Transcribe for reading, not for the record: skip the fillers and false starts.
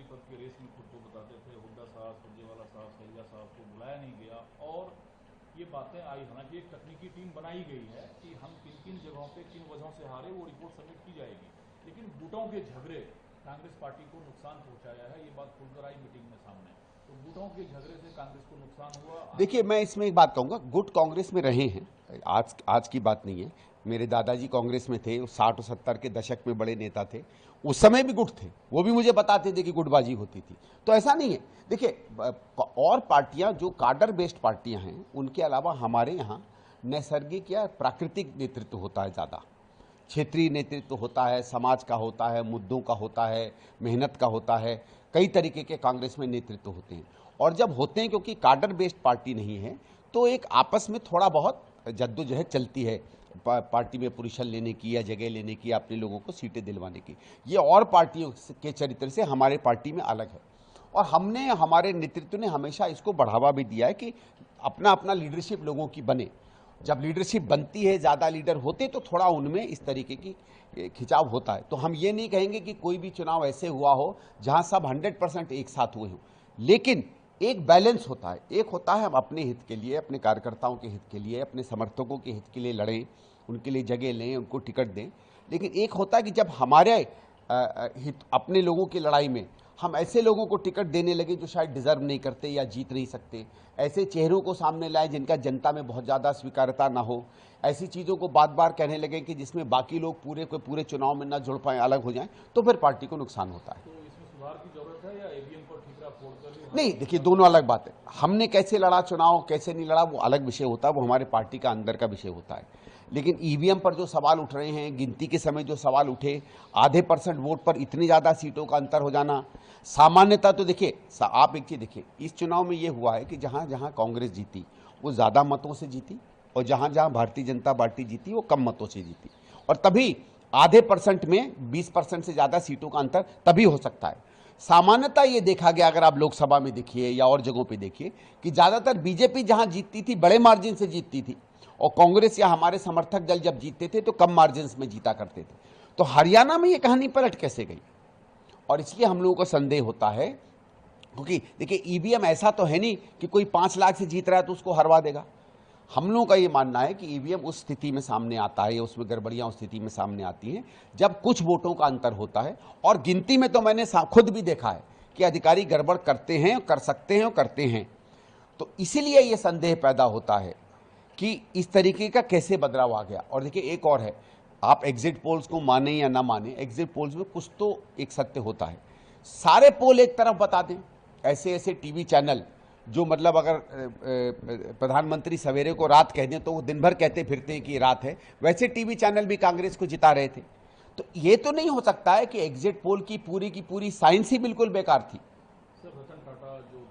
पद की रेस में खुद को बताते थे, हुड्डा साहब, सुरजेवाला साहब, सैयदा साहब को बुलाया नहीं गया। और ये बातें आई, हालांकि एक तकनीकी टीम बनाई गई है कि हम किन किन जगहों पे किन वजहों से हारे, वो रिपोर्ट सबमिट की जाएगी। लेकिन गुटों के झगड़े कांग्रेस पार्टी को नुकसान पहुंचाया है, ये बात खुलकर आई मीटिंग में सामने। तो गुटों के झगड़े से कांग्रेस को नुकसान हुआ। देखिए, मैं इसमें एक बात कहूँगा, गुट कांग्रेस में रहे हैं, आज की बात नहीं है। मेरे दादाजी कांग्रेस में थे, 60 और 70 के दशक में बड़े नेता थे, उस समय भी गुट थे, वो भी मुझे बताते थे कि गुटबाजी होती थी। तो ऐसा नहीं है। देखिए, और पार्टियां जो कार्डर बेस्ड पार्टियां हैं, उनके अलावा हमारे यहाँ नैसर्गिक या प्राकृतिक नेतृत्व होता है, ज़्यादा क्षेत्रीय नेतृत्व होता है, समाज का होता है, मुद्दों का होता है, मेहनत का होता है, कई तरीके के कांग्रेस में नेतृत्व होते हैं। और जब होते हैं, क्योंकि कार्डर बेस्ड पार्टी नहीं है, तो एक आपस में थोड़ा बहुत जद्दोजहद चलती है, पार्टी में पोजीशन लेने की या जगह लेने की, अपने लोगों को सीटें दिलवाने की। ये और पार्टियों के चरित्र से हमारे पार्टी में अलग है। और हमारे नेतृत्व ने हमेशा इसको बढ़ावा भी दिया है कि अपना अपना लीडरशिप लोगों की बने। जब लीडरशिप बनती है, ज़्यादा लीडर होते, तो थोड़ा उनमें इस तरीके की खिंचाव होता है। तो हम ये नहीं कहेंगे कि कोई भी चुनाव ऐसे हुआ हो जहां सब 100% एक साथ हुए हों, लेकिन एक बैलेंस होता है। एक होता है हम अपने हित के लिए, अपने कार्यकर्ताओं के हित के लिए, अपने समर्थकों के हित के लिए लड़ें, उनके लिए जगह लें, उनको टिकट दें। लेकिन एक होता है कि जब हमारे हित, अपने लोगों की लड़ाई में हम ऐसे लोगों को टिकट देने लगे जो शायद डिजर्व नहीं करते या जीत नहीं सकते, ऐसे चेहरों को सामने लाए जिनका जनता में बहुत ज़्यादा स्वीकार्यता ना हो, ऐसी चीज़ों को बार बार कहने लगे कि जिसमें बाकी लोग पूरे के पूरे चुनाव में ना जुड़ पाएं, अलग हो जाएं, तो फिर पार्टी को नुकसान होता है। तो इसमें सुधार की जरूरत है या ईवीएम पर ठीकरा फोड़कर? नहीं, देखिए, दोनों अलग बात है। हमने कैसे लड़ा चुनाव, कैसे नहीं लड़ा, वो अलग विषय होता है, वो हमारे पार्टी का अंदर का विषय होता है। लेकिन ईवीएम पर जो सवाल उठ रहे हैं, गिनती के समय जो सवाल उठे, आधे % वोट पर इतनी ज़्यादा सीटों का अंतर हो जाना, सामान्यता तो देखिए, आप एक चीज़ देखिए, इस चुनाव में ये हुआ है कि जहाँ जहाँ कांग्रेस जीती वो ज़्यादा मतों से जीती, और जहाँ जहाँ भारतीय जनता पार्टी जीती वो कम मतों से जीती। और तभी आधे % में 20% से ज़्यादा सीटों का अंतर तभी हो सकता है। सामान्यतः ये देखा गया, अगर आप लोकसभा में देखिए या और जगहों पे देखिए, कि ज़्यादातर बीजेपी जहाँ जीतती थी बड़े मार्जिन से जीतती थी, और कांग्रेस या हमारे समर्थक दल जब जीतते थे तो कम मार्जिन में जीता करते थे। तो हरियाणा में ये कहानी पलट कैसे गई, और इसलिए हम लोगों को संदेह होता है। क्योंकि देखिए, ईवीएम ऐसा तो है नहीं कि कोई 5 लाख से जीत रहा है तो उसको हरवा देगा। हम लोगों का ये मानना है कि ईवीएम उस स्थिति में सामने आता है, उसमें गड़बड़ियां उस स्थिति में सामने आती हैं जब कुछ वोटों का अंतर होता है। और गिनती में तो मैंने खुद भी देखा है कि अधिकारी गड़बड़ करते हैं, कर सकते हैं और करते हैं। तो इसीलिए ये संदेह पैदा होता है कि इस तरीके का कैसे बदलाव आ गया। और देखिए, एक और है, आप एग्जिट पोल्स को माने या ना माने, एग्जिट पोल्स में कुछ तो एक सत्य होता है। सारे पोल एक तरफ बता दें, ऐसे ऐसे टीवी चैनल जो मतलब अगर प्रधानमंत्री सवेरे को रात कह दें तो वो दिन भर कहते फिरते हैं कि रात है, वैसे टीवी चैनल भी कांग्रेस को जिता रहे थे। तो ये तो नहीं हो सकता है कि एग्जिट पोल की पूरी साइंस ही बिल्कुल बेकार थी। सर, रतन टाटा जो